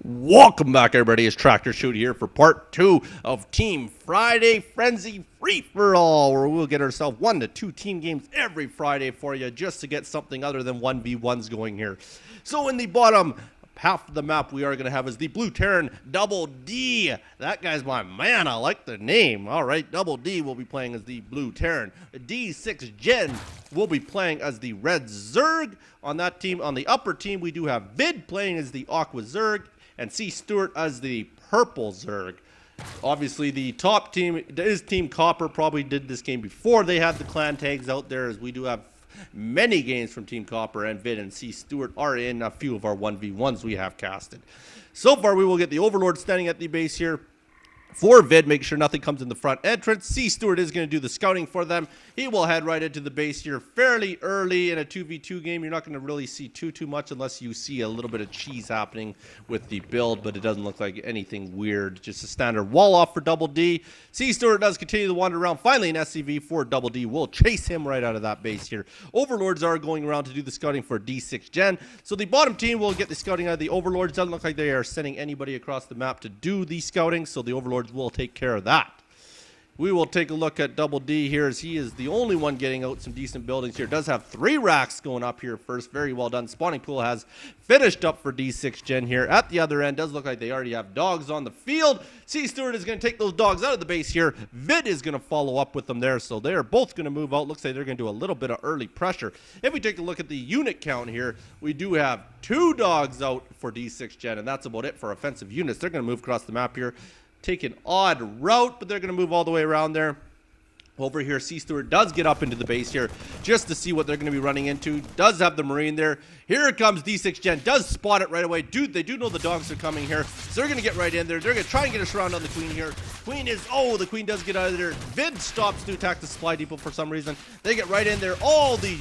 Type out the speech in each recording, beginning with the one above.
Welcome back, everybody. It's tractorchute here for part 2 of Team Friday Frenzy Free-for-All, where we'll get ourselves 1 to 2 team games every Friday for you just to get something other than 1v1s going here. So in the bottom half of the map we are going to have is the Blue Terran DoubleD. That guy's my man. I like the name. All right, DoubleD will be playing as the Blue Terran. DSSiXGeN will be playing as the Red Zerg. On that team, on the upper team, we do have VID playing as the Aqua Zerg and Cstewart as the Purple Zerg. Obviously, the top team is Team Copper. Probably did this game before they had the clan tags out there, as we do have many games from Team Copper, and VID and Cstewart are in a few of our 1v1s we have casted. So far, we will get the Overlord standing at the base here. For VID, make sure nothing comes in the front entrance. Cstewart is going to do the scouting for them. He will head right into the base here fairly early in a 2v2 game. You're not going to really see too much unless you see a little bit of cheese happening with the build, but it doesn't look like anything weird. Just a standard wall off for DoubleD. Cstewart does continue to wander around. Finally, an SCV for DoubleD will chase him right out of that base here. Overlords are going around to do the scouting for DSSiXGeN. So the bottom team will get the scouting out of the Overlords. Doesn't look like they are sending anybody across the map to do the scouting, so the Overlords will take care of that. We will take a look at DoubleD here, as he is the only one getting out some decent buildings here. Does have 3 racks going up here first. Very well done. Spawning pool has finished up for DSSiXGeN here. At the other end, does look like they already have dogs on the field. Cstewart is going to take those dogs out of the base here. VID is going to follow up with them there, so they are both going to move out. Looks like they're going to do a little bit of early pressure. If we take a look at the unit count here, we do have 2 dogs out for DSSiXGeN, and that's about it for offensive units. They're going to move across the map here. Take an odd route, but they're going to move all the way around there. Over here, Cstewart does get up into the base here just to see what they're going to be running into. Does have the Marine there. Here it comes, DSSiXGeN. Does spot it right away. Dude, they do know the dogs are coming here, so they're going to get right in there. They're going to try and get a surround on the Queen here. Queen is, oh, the Queen does get out of there. VID stops to attack the supply depot for some reason. They get right in there. All the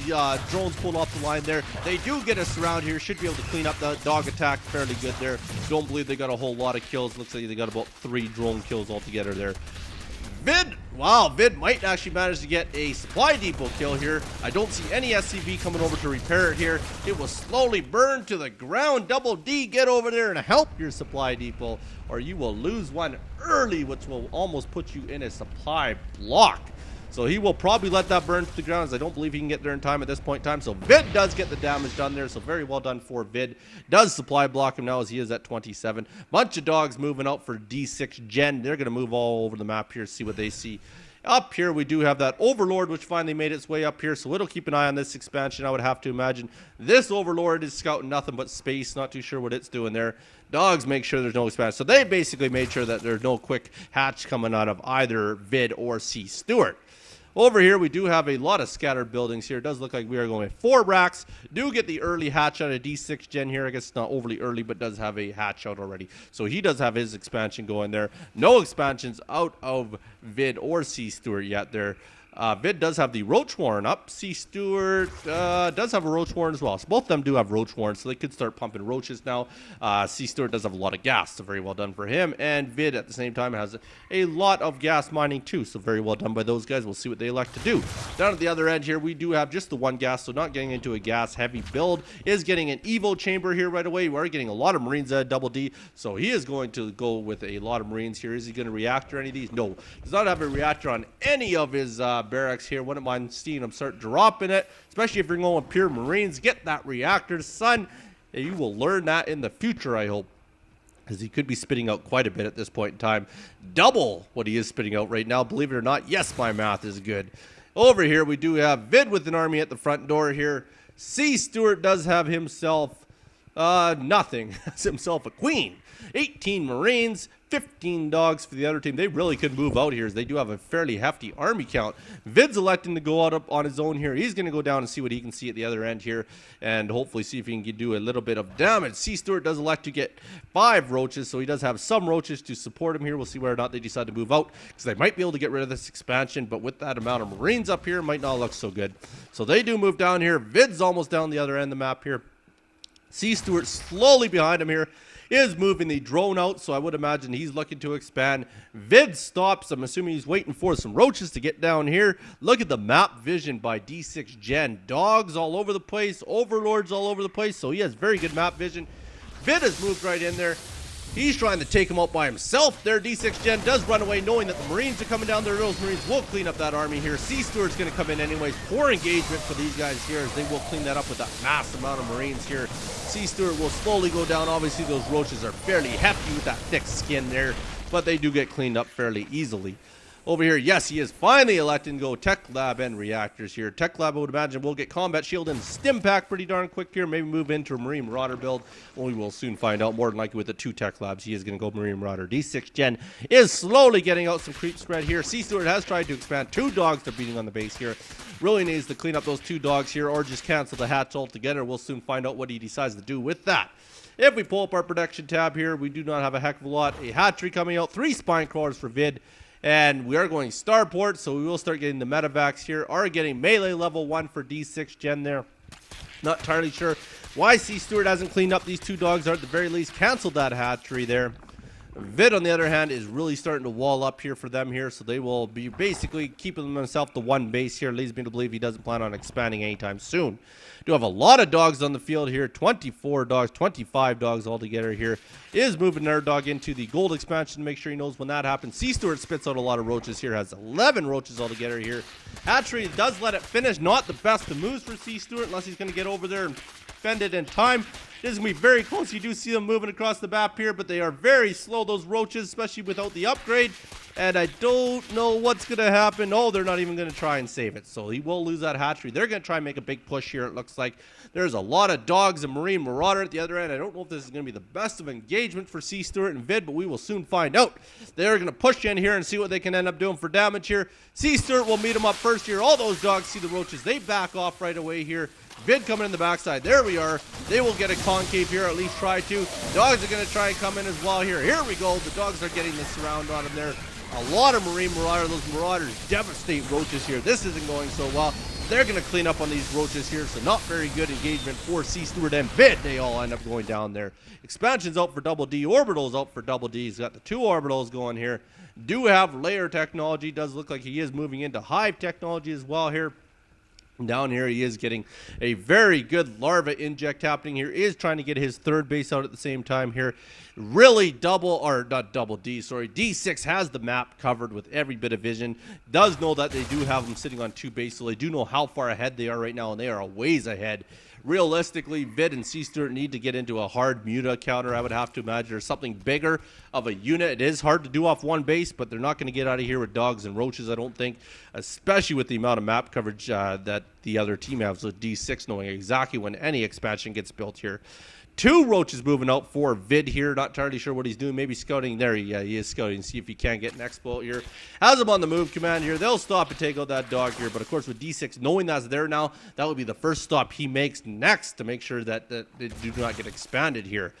drones pulled off the line there. They do get a surround here. Should be able to clean up the dog attack fairly good there. Don't believe they got a whole lot of kills. Looks like they got about 3 drone kills altogether there. VID, wow, VID might actually manage to get a supply depot kill here. I don't see any SCV coming over to repair it here. It will slowly burn to the ground. DoubleD, get over there and help your supply depot, or you will lose one early, which will almost put you in a supply block. So he will probably let that burn to the ground, as I don't believe he can get there in time at this point in time. So VID does get the damage done there, so very well done for VID. Does supply block him now, as he is at 27. Bunch of dogs moving out for DSSiXGeN. They're going to move all over the map here, see what they see. Up here, we do have that Overlord, which finally made its way up here, so it'll keep an eye on this expansion, I would have to imagine. This Overlord is scouting nothing but space, not too sure what it's doing there. Dogs make sure there's no expansion. So they basically made sure that there's no quick hatch coming out of either VID or Cstewart. Over here, we do have a lot of scattered buildings here. It does look like we are going with 4 racks. Do get the early hatch out of DSSiXGeN here. I guess it's not overly early, but does have a hatch out already. So he does have his expansion going there. No expansions out of VID or Cstewart yet there. VID does have the Roach Warren up. Cstewart does have a Roach Warren as well. So both of them do have Roach Warren, so they could start pumping roaches now. Cstewart does have a lot of gas, so very well done for him. And VID at the same time has a lot of gas mining too, so very well done by those guys. We'll see what they elect to do. Down at the other end here, we do have just the 1 gas, so not getting into a gas heavy build. Is getting an Evo chamber here right away. We are getting a lot of Marines at DoubleD, so he is going to go with a lot of Marines here. Is he going to reactor any of these? No, does not have a reactor on any of his barracks here. Wouldn't mind seeing him start dropping it, especially if you're going with pure Marines. Get that reactor, son. You will learn that in the future, I hope, because he could be spitting out quite a bit at this point in time. Double what he is spitting out right now, believe it or not. Yes, my math is good. Over here, we do have VID with an army at the front door here. Cstewart does have himself nothing. Has himself a Queen. 18 Marines, 15 dogs for the other team. They really could move out here, as they do have a fairly hefty army count. VID's electing to go out up on his own here. He's going to go down and see what he can see at the other end here, and hopefully see if he can do a little bit of damage. Cstewart does elect to get 5 roaches, so he does have some roaches to support him here. We'll see whether or not they decide to move out, because they might be able to get rid of this expansion, but with that amount of Marines up here, might not look so good. So they do move down here. VID's almost down the other end of the map here. Cstewart slowly behind him here. Is moving the drone out, so I would imagine he's looking to expand. VID stops. I'm assuming he's waiting for some roaches to get down here. Look at the map vision by DSSiXGeN. Dogs all over the place, overlords all over the place, so he has very good map vision. VID has moved right in there. He's trying to take him out by himself. There, DSSiXGeN does run away, knowing that the Marines are coming down there. Those Marines will clean up that army here. Cstewart's going to come in anyways. Poor engagement for these guys here, as they will clean that up with that mass amount of Marines here. Cstewart will slowly go down. Obviously, those roaches are fairly hefty with that thick skin there, but they do get cleaned up fairly easily. Over here, yes, he is finally electing to go Tech Lab and Reactors here. Tech Lab, I would imagine, will get Combat Shield and Stim Pack pretty darn quick here. Maybe move into a Marine Marauder build. Well, we will soon find out. More than likely with the 2 Tech Labs, he is going to go Marine Marauder. DSSiXGeN is slowly getting out some creep spread here. Cstewart has tried to expand. 2 dogs are beating on the base here. Really needs to clean up those 2 dogs here or just cancel the hatch altogether. We'll soon find out what he decides to do with that. If we pull up our production tab here, we do not have a heck of a lot. A hatchery coming out. 3 spine crawlers for VID. And we are going Starport, so we will start getting the medevacs here. Are getting melee level 1 for DSSiXGeN there. Not entirely sure why Cstewart hasn't cleaned up these 2 dogs, or at the very least canceled that hatchery there. VID, on the other hand, is really starting to wall up here for them here, so they will be basically keeping himself to 1 base here. Leads me to believe he doesn't plan on expanding anytime soon. Do have a lot of dogs on the field here. 24 dogs, 25 dogs altogether here. Is moving their dog into the gold expansion to make sure he knows when that happens. Cstewart spits out a lot of roaches here. Has 11 roaches altogether here. Hatchery does let it finish. Not the best of moves for Cstewart unless he's going to get over there and fend it in time. This is going to be very close. You do see them moving across the map here, but they are very slow, those roaches, especially without the upgrade. And I don't know what's going to happen. Oh, they're not even going to try and save it. So he will lose that hatchery. They're going to try and make a big push here, it looks like. There's a lot of dogs and Marine Marauder at the other end. I don't know if this is going to be the best of engagement for Cstewart and VID, but we will soon find out. They're going to push in here and see what they can end up doing for damage here. Cstewart will meet them up first here. All those dogs see the roaches. They back off right away here. VID coming in the backside. There we are. They will get a concave here, at least try to. Dogs are going to try and come in as well here. Here we go. The dogs are getting the surround on them there. A lot of Marine Marauder. Those Marauders devastate roaches here. This isn't going so well. They're going to clean up on these roaches here, so not very good engagement for Cstewart and VID. They all end up going down there. Expansion's out for DoubleD. Orbital's out for DoubleD. He's got the 2 orbitals going here. Do have layer technology. Does look like he is moving into hive technology as well here. Down here he is getting a very good larva inject happening here. Is trying to get his 3rd base out at the same time here. Really D6 has the map covered with every bit of vision. Does know that they do have them sitting on 2 bases, so they do know how far ahead they are right now, and they are a ways ahead. Realistically, VID and Cstewart need to get into a hard muta counter, I would have to imagine, or something bigger of a unit. It is hard to do off 1 base, but they're not going to get out of here with dogs and roaches, I don't think, especially with the amount of map coverage that the other team has with D6 knowing exactly when any expansion gets built here. 2 roaches moving out for VID here. Not entirely sure what he's doing. Maybe scouting. There, yeah, he is scouting. See if he can get an expo here. Has him on the move command here. They'll stop and take out that dog here. But, of course, with D6 knowing that's there now, that would be the first stop he makes next to make sure that they do not get expanded here.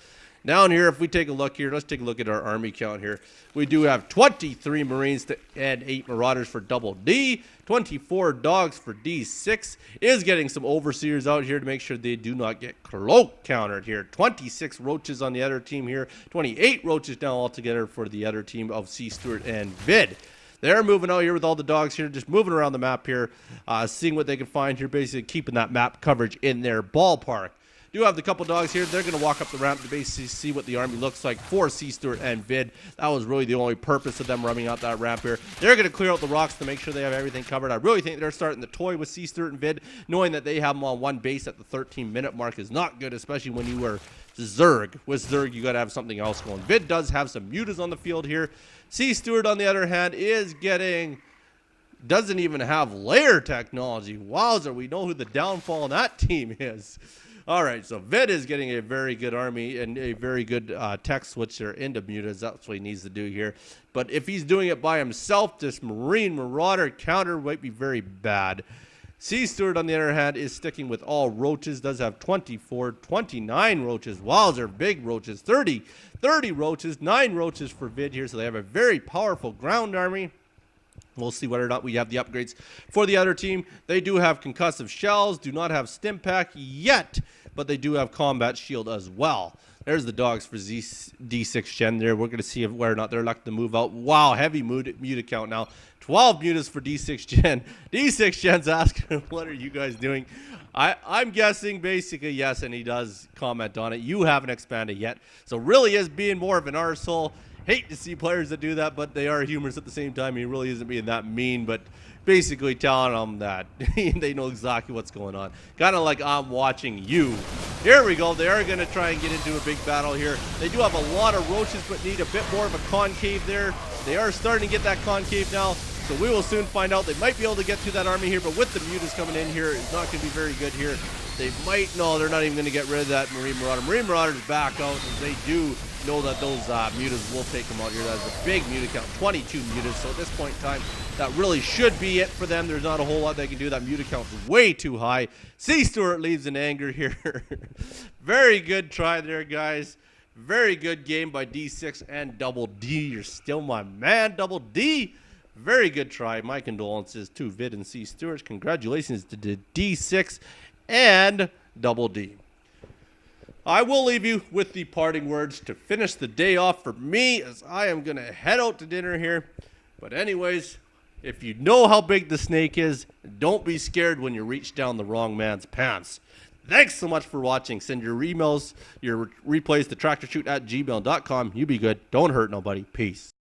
Down here, if we take a look here, let's take a look at our army count here. We do have 23 Marines and 8 Marauders for DoubleD. 24 dogs for D6. Is getting some Overseers out here to make sure they do not get cloak countered here. 26 roaches on the other team here. 28 roaches now altogether for the other team of Cstewart and VID. They're moving out here with all the dogs here, just moving around the map here, seeing what they can find here, basically keeping that map coverage in their ballpark. Do have the couple dogs here. They're going to walk up the ramp to basically see what the army looks like for Cstewart and VID. That was really the only purpose of them running out that ramp here. They're going to clear out the rocks to make sure they have everything covered. I really think they're starting to toy with Cstewart and VID. Knowing that they have them on 1 base at the 13-minute mark is not good, especially when you were Zerg. With Zerg, you got to have something else going. VID does have some mutas on the field here. Cstewart, on the other hand, is getting... doesn't even have layer technology. Wowzer, we know who the downfall on that team is. All right, so VID is getting a very good army and a very good tech switcher into mutas. That's what he needs to do here. But if he's doing it by himself, this Marine Marauder counter might be very bad. Cstewart, on the other hand, is sticking with all roaches. Does have 24, 29 roaches. Wowzer, big roaches. 30 roaches, 9 roaches for VID here. So they have a very powerful ground army. We'll see whether or not we have the upgrades for the other team. They do have concussive shells, do not have stim pack yet, but they do have combat shield as well. There's the dogs for DSSiXGeN there. We're going to see whether or not they're elected to move out. Wow, heavy muted count now. 12 mutas for DSSiXGeN. DSSiXGen's asking, what are you guys doing? I'm guessing basically yes, and he does comment on it. You haven't expanded yet. So really is being more of an arsehole. Hate to see players that do that, but they are humorous at the same time. He really isn't being that mean, but basically telling them that they know exactly what's going on. Kind of like I'm watching you. Here we go. They are going to try and get into a big battle here. They do have a lot of roaches, but need a bit more of a concave there. They are starting to get that concave now, so we will soon find out. They might be able to get to that army here, but with the mutas coming in here, it's not going to be very good here. They might, no, they're not even going to get rid of that Marine Marauder. Marine Marauder's back out, as they do know that those mutas will take them out here. That's a big muta count, 22 mutas. So at this point in time, that really should be it for them. There's not a whole lot they can do. That muta count is way too high. Cstewart leaves in anger here. Very good try there, guys. Very good game by D6 and DoubleD. You're still my man, DoubleD. Very good try. My condolences to VID and Cstewart. Congratulations to D6 and DoubleD. I will leave you with the parting words to finish the day off for me, as I am going to head out to dinner here. But anyways, if you know how big the snake is, don't be scared when you reach down the wrong man's pants. Thanks so much for watching. Send your emails, your replays to tractorchute@gmail.com. You be good. Don't hurt nobody. Peace.